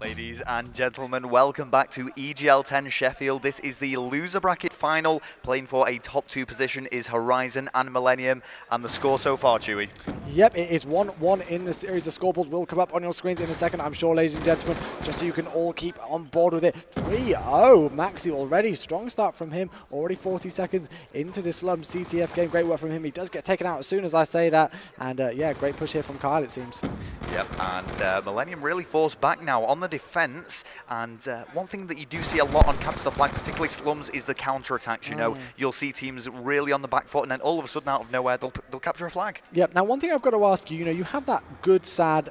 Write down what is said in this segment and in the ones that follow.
Ladies and gentlemen, welcome back to EGL10 Sheffield. This is the loser bracket final. Playing for a top 2 position is Horizon and Millenium. And the score so far, Chewy? Yep, it is 1-1 in the series. The scoreboard will come up on your screens in a second, I'm sure, ladies and gentlemen, just so you can all keep on board with it. 3-0, Maxi already. Strong start from him, already 40 seconds into this Slum CTF game. Great work from him. He does get taken out as soon as I say that. And yeah, great push here from Kyle, it seems. Yep, and Millenium really forced back now on the defense. And one thing that you do see a lot on Capture the Flag, particularly Slums, is the counter-attacks. You know, you'll see teams really on the back foot, and then all of a sudden, out of nowhere, they'll capture a flag. Yep. Now, one thing I've got to ask you, you know, you have that good side,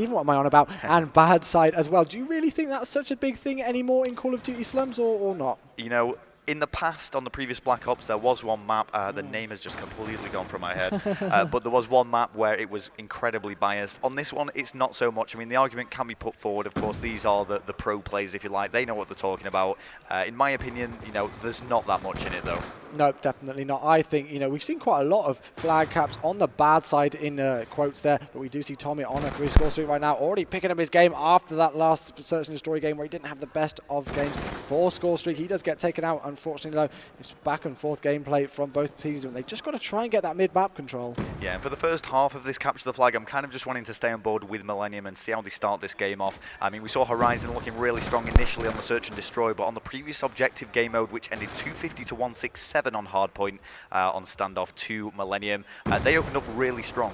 even what am I on about, and bad side as well. Do you really think that's such a big thing anymore in Call of Duty Slums or not? You know, in the past, on the previous Black Ops, there was one map, the name has just completely gone from my head, but there was one map where it was incredibly biased. On this one, it's not so much. I mean, the argument can be put forward. Of course, these are the pro players, if you like. They know what they're talking about. In my opinion, you know, there's not that much in it, though. No, definitely not. I think, you know, we've seen quite a lot of flag caps on the bad side in quotes there, but we do see Tommy on a 3-score streak right now, already picking up his game after that last Search and Destroy game where he didn't have the best of games. 4-score streak. He does get taken out, unfortunately, though. It's back and forth gameplay from both teams, and they've just got to try and get that mid-map control. Yeah, and for the first half of this Capture the Flag, I'm kind of just wanting to stay on board with Millenium and see how they start this game off. I mean, we saw Horizon looking really strong initially on the Search and Destroy, but on the previous objective game mode, which ended 250 to 167 on hardpoint on standoff to Millenium, they opened up really strong.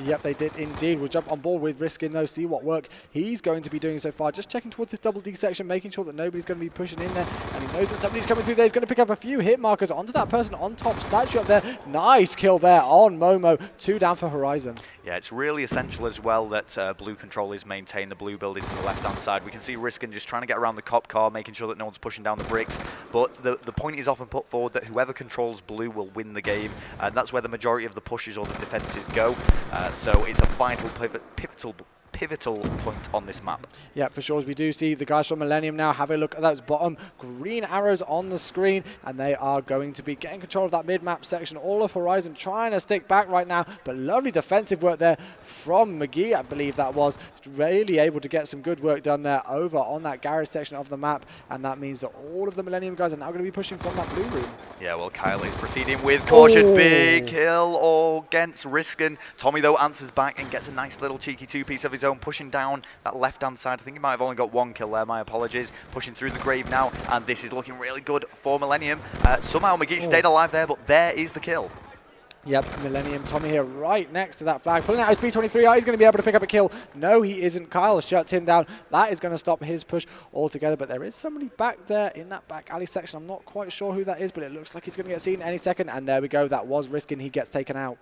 Yep, they did indeed. We'll jump on board with Riskin, though, see what work he's going to be doing so far. Just checking towards this double D section, making sure that nobody's going to be pushing in there. And he knows that somebody's coming through there. He's going to pick up a few hit markers onto that person on top. Statue up there. Nice kill there on Momo. 2 down for Horizon. Yeah, it's really essential as well that blue control is maintained, the blue building to the left-hand side. We can see Riskin just trying to get around the cop car, making sure that no one's pushing down the bricks. But the point is often put forward that whoever controls blue will win the game. And that's where the majority of the pushes or the defenses go. So it's a vital, pivotal point on this map. Yeah, for sure. As we do see the guys from Millenium now have a look at those bottom green arrows on the screen, and they are going to be getting control of that mid-map section. All of Horizon trying to stick back right now, but lovely defensive work there from McGee, I believe that was. Really able to get some good work done there over on that garage section of the map, and that means that all of the Millenium guys are now going to be pushing from that blue room. Yeah, well, Kyle is proceeding with caution. Big kill against Riskin. Tommy, though, answers back and gets a nice little cheeky 2-piece of his own, pushing down that left-hand side. I think he might have only got 1 kill there, my apologies. Pushing through the grave now, and this is looking really good for Millenium. Somehow McGee stayed alive there, but there is the kill. Yep, Millenium, Tommy here right next to that flag. Pulling out his P23. He's going to be able to pick up a kill. No, he isn't. Kyle shuts him down. That is going to stop his push altogether, but there is somebody back there in that back alley section. I'm not quite sure who that is, but it looks like he's going to get seen any second, and there we go. That was Riskin. He gets taken out.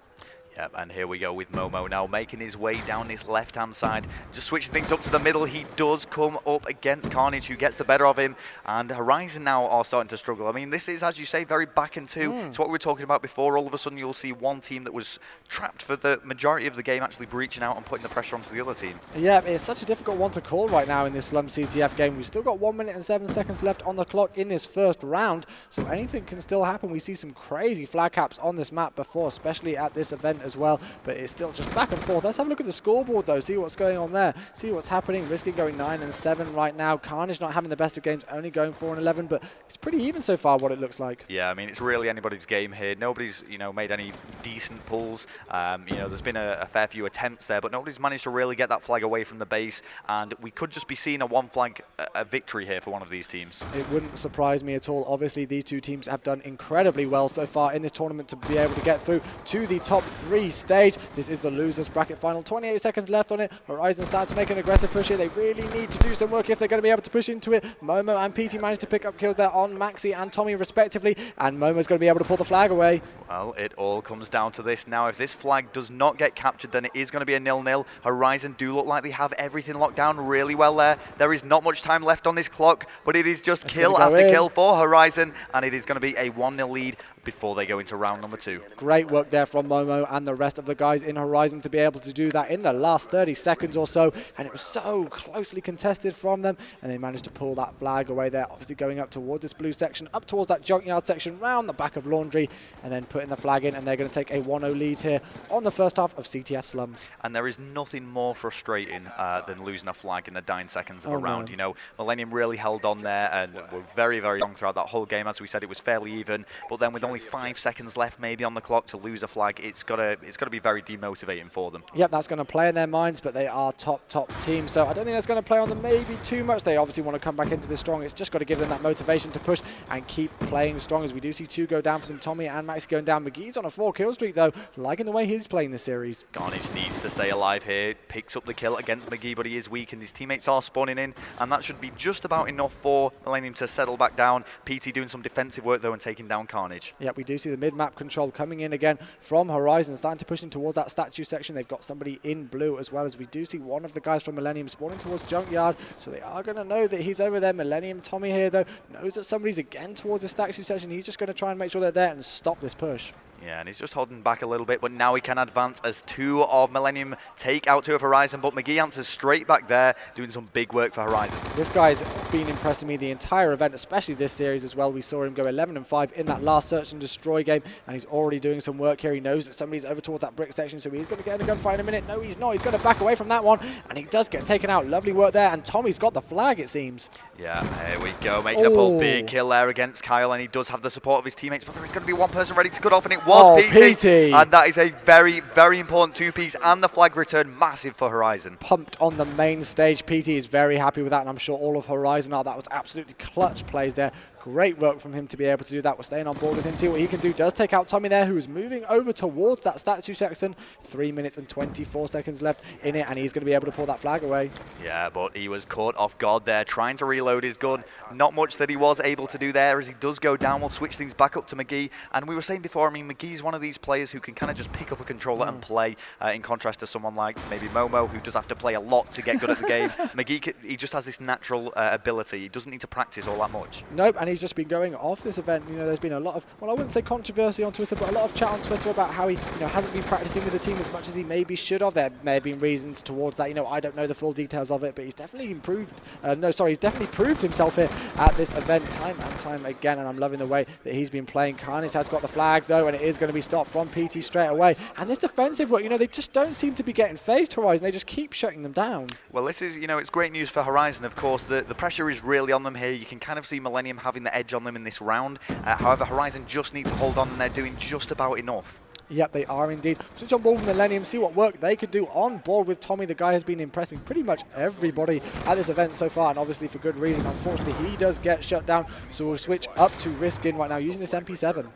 Yep, and here we go with Momo now making his way down this left-hand side. Just switching things up to the middle. He does come up against Carnage, who gets the better of him. And Horizon now are starting to struggle. I mean, this is, as you say, very back and two. It's what we were talking about before. All of a sudden, you'll see one team that was trapped for the majority of the game actually breaching out and putting the pressure onto the other team. Yeah, it's such a difficult one to call right now in this Slum CTF game. We've still got 1 minute and 7 seconds left on the clock in this first round. So anything can still happen. We see some crazy flag caps on this map before, especially at this event as well. But it's still just back and forth. Let's have a look at the scoreboard, though, see what's going on there, see what's happening. Riskin going 9 and 7 right now. Carnage not having the best of games, only going 4 and 11, but it's pretty even so far, what it looks like. Yeah, I mean, it's really anybody's game here. Nobody's, you know, made any decent pulls. You know, there's been a fair few attempts there, but nobody's managed to really get that flag away from the base, and we could just be seeing a one-flag victory here for one of these teams. It wouldn't surprise me at all. Obviously, these two teams have done incredibly well so far in this tournament to be able to get through to the top 3 stage. This is the losers bracket final. 28 seconds left on it. Horizon start to make an aggressive push here. They really need to do some work if they're going to be able to push into it. Momo and PT managed to pick up kills there on Maxi and Tommy respectively, and Momo's going to be able to pull the flag away. Well, it all comes down to this now. If this flag does not get captured, then it is going to be a 0-0. Horizon do look like they have everything locked down really well there. There is not much time left on this clock, but it is just kill after kill for Horizon, and it is going to be a 1-0 lead before they go into round number 2. Great work there from Momo and and the rest of the guys in Horizon to be able to do that in the last 30 seconds or so, and it was so closely contested from them, and they managed to pull that flag away there, obviously going up towards this blue section, up towards that junkyard section, round the back of Laundry, and then putting the flag in, and they're going to take a 1-0 lead here on the first half of CTF Slums. And there is nothing more frustrating than losing a flag in the dying seconds of a round. You know, Millenium really held on there and were very, very strong throughout that whole game. As we said, it was fairly even, but then with only 5 seconds left maybe on the clock to lose a flag, it's gotta be very demotivating for them. Yep, that's going to play in their minds, but they are top team, so I don't think that's going to play on them maybe too much. They obviously want to come back into this strong. It's just got to give them that motivation to push and keep playing strong, as we do see 2 go down for them. Tommy and Maxi going down. McGee's on a 4-kill streak though, liking the way he's playing this series. Carnage needs to stay alive here, picks up the kill against McGee, but he is weak and his teammates are spawning in, and that should be just about enough for Millenium to settle back down. PT doing some defensive work though and taking down Carnage. Yeah, we do see the mid-map control coming in again from Horizon, starting to push in towards that statue section. They've got somebody in blue as well, as we do see one of the guys from Millenium spawning towards Junkyard, so they are going to know that he's over there. Millenium Tommy here though knows that somebody's again towards the statue section. He's just going to try and make sure they're there and stop this push. Yeah, and he's just holding back a little bit, but now he can advance as 2 of Millenium take out 2 of Horizon, but McGee answers straight back there, doing some big work for Horizon. This guy's been impressing me the entire event, especially this series as well. We saw him go 11-5 in that last search and destroy game, and he's already doing some work here. He knows that somebody's over towards that brick section, so he's going to get in a gunfight in a minute. No, he's not. He's going to back away from that one, and he does get taken out. Lovely work there, and Tommy's got the flag, it seems. Yeah, here we go, making a pull. Big kill there against Kyle, and he does have the support of his teammates, but there is going to be one person ready to cut off, and it was PT. And that is a very, very important 2-piece, and the flag return massive for Horizon. Pumped on the main stage. PT is very happy with that, and I'm sure all of Horizon are. That was absolutely clutch plays there. Great work from him to be able to do that. We're staying on board with him, see what he can do. Does take out Tommy there, who is moving over towards that statue section. 3 minutes and 24 seconds left in it, and he's going to be able to pull that flag away. Yeah, but he was caught off guard there, trying to reload his gun. Not much that he was able to do there, as he does go down. We'll switch things back up to McGee. And we were saying before, I mean, McGee's one of these players who can kind of just pick up a controller and play, in contrast to someone like maybe Momo, who does have to play a lot to get good at the game. McGee, he just has this natural ability. He doesn't need to practice all that much. Nope, and he's just been going off this event. You know, there's been a lot of, well, I wouldn't say controversy on Twitter, but a lot of chat on Twitter about how he, you know, hasn't been practicing with the team as much as he maybe should have. There may have been reasons towards that. You know, I don't know the full details of it, but he's definitely improved. He's definitely proved himself here at this event time and time again, and I'm loving the way that he's been playing. Carnage has got the flag though, and it is going to be stopped from PT straight away. And this defensive work, you know, they just don't seem to be getting phased, Horizon. They just keep shutting them down. Well, this is, you know, it's great news for Horizon. Of course, the pressure is really on them here. You can kind of see Millenium having the edge on them in this round. However, Horizon just need to hold on, and they're doing just about enough. Yep, they are indeed. Switch on board with Millenium, see what work they could do on board with Tommy. The guy has been impressing pretty much everybody at this event so far, and obviously for good reason. Unfortunately, he does get shut down, so we'll switch up to Riskin right now using this MP7.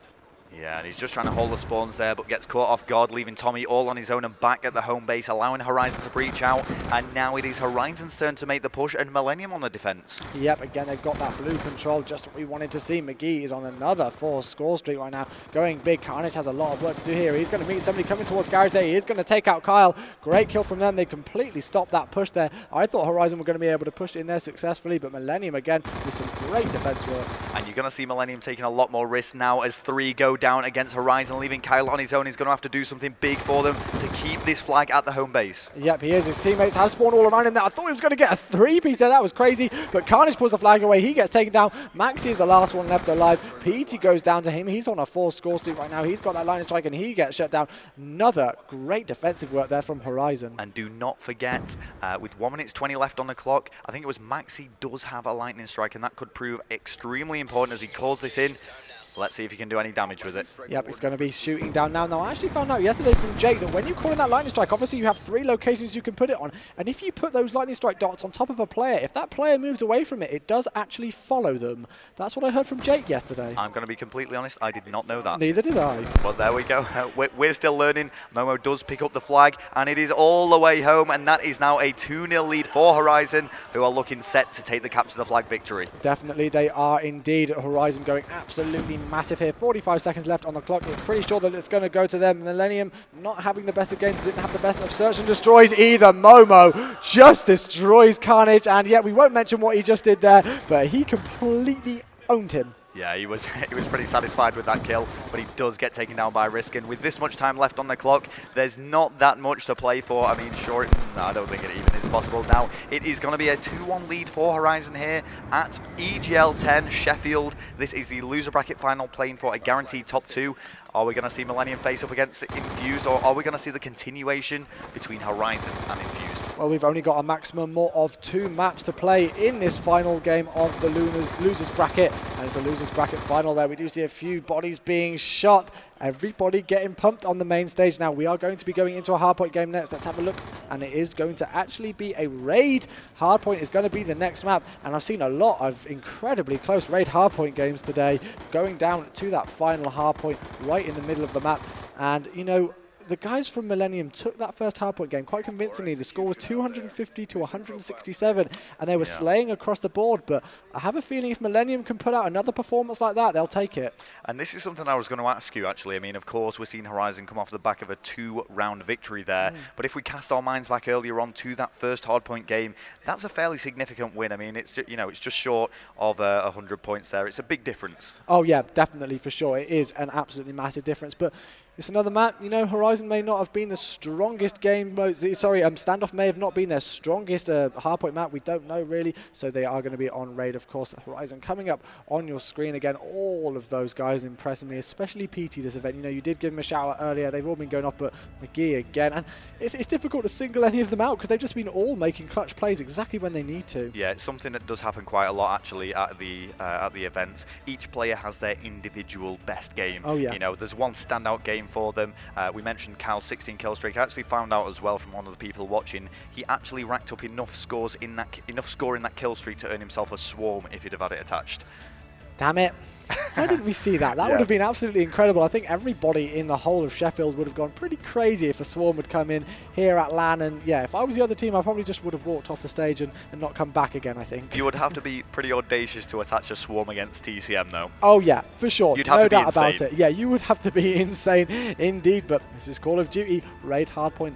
Yeah, and he's just trying to hold the spawns there, but gets caught off guard, leaving Tommy all on his own and back at the home base, allowing Horizon to breach out. And now it is Horizon's turn to make the push, and Millenium on the defense. Yep, again, they've got that blue control, just what we wanted to see. McGee is on another 4-score streak right now, going big. Carnage has a lot of work to do here. He's going to meet somebody coming towards Garage there. He is going to take out Kyle. Great kill from them. They completely stopped that push there. I thought Horizon were going to be able to push in there successfully, but Millenium again with some great defense work. And you're going to see Millenium taking a lot more risks now as 3 go down against Horizon. And leaving Kyle on his own. He's going to have to do something big for them to keep this flag at the home base. Yep, he is. His teammates have spawned all around him there. I thought he was going to get a 3-piece there. That was crazy. But Carnage pulls the flag away. He gets taken down. Maxi is the last one left alive. PT goes down to him. He's on a 4-score streak right now. He's got that lightning strike and he gets shut down. Another great defensive work there from Horizon. And do not forget, with 1 minute 20 left on the clock, I think it was Maxi does have a lightning strike, and that could prove extremely important as he calls this in. Let's see if he can do any damage with it. Yep, it's going to be shooting down now. Now, I actually found out yesterday from Jake that when you call in that lightning strike, obviously you have 3 locations you can put it on. And if you put those lightning strike dots on top of a player, if that player moves away from it, it does actually follow them. That's what I heard from Jake yesterday. I'm going to be completely honest, I did not know that. Neither did I. Well, there we go. We're still learning. Momo does pick up the flag, and it is all the way home. And that is now a 2-0 lead for Horizon, who are looking set to take the capture the flag victory. Definitely, they are indeed. Horizon going absolutely massive here. 45 seconds left on the clock. We're pretty sure that it's going to go to them. Millenium not having the best of games, didn't have the best of search and destroys either. Momo just destroys Carnage, and yet we won't mention what he just did there, but he completely owned him. Yeah, he was pretty satisfied with that kill, but he does get taken down by Risk, and with this much time left on the clock, there's not that much to play for. I mean, sure, no, I don't think it even is possible. Now, it is going to be a 2-1 lead for Horizon here at EGL10 Sheffield. This is the loser bracket final, playing for a guaranteed top 2. Are we going to see Millenium face up against Infused, or are we going to see the continuation between Horizon and Infused? Well, we've only got a maximum more of 2 maps to play in this final game of the losers bracket, and it's a losers bracket final there. We do see a few bodies being shot, everybody getting pumped on the main stage. Now, we are going to be going into a hardpoint game next. Let's have a look, and it is going to actually be a raid. Hardpoint is going to be the next map, and I've seen a lot of incredibly close raid hardpoint games today, going down to that final hardpoint right in the middle of the map. And, you know, the guys from Millenium took that first hardpoint game quite convincingly. The score was 250 to 167, and they were slaying across the board. But I have a feeling if Millenium can put out another performance like that, they'll take it. And this is something I was going to ask you, actually. I mean, of course, we're seeing Horizon come off the back of a 2-round victory there. But if we cast our minds back earlier on to that first hardpoint game, that's a fairly significant win. I mean, it's just, you know, it's just short of 100 points there. It's a big difference. Oh yeah, definitely, for sure. It is an absolutely massive difference. But it's another map. You know, Horizon may not have been the strongest game. Sorry, Standoff may have not been their strongest hardpoint map. We don't know really. So they are going to be on raid, of course. Horizon coming up on your screen again. All of those guys impressing me, especially PT this event. You know, you did give him a shout out earlier. They've all been going off, but McGee again. And it's difficult to single any of them out because they've just been all making clutch plays exactly when they need to. Yeah, it's something that does happen quite a lot actually at the events. Each player has their individual best game. Oh yeah. You know, there's one standout game for them. We mentioned Cal's 16 kill streak. I actually found out as well from one of the people watching, he actually racked up enough score in that kill streak to earn himself a swarm if he'd have had it attached. Damn it. Why didn't we see that? That would have been absolutely incredible. I think everybody in the whole of Sheffield would have gone pretty crazy if a swarm would come in here at LAN. And yeah, if I was the other team, I probably just would have walked off the stage and not come back again, I think. You would have to be pretty audacious to attach a swarm against TCM, though. Oh yeah, for sure. You'd have no to be doubt insane. about it. Yeah, you would have to be insane indeed. But this is Call of Duty. Raid Hardpoint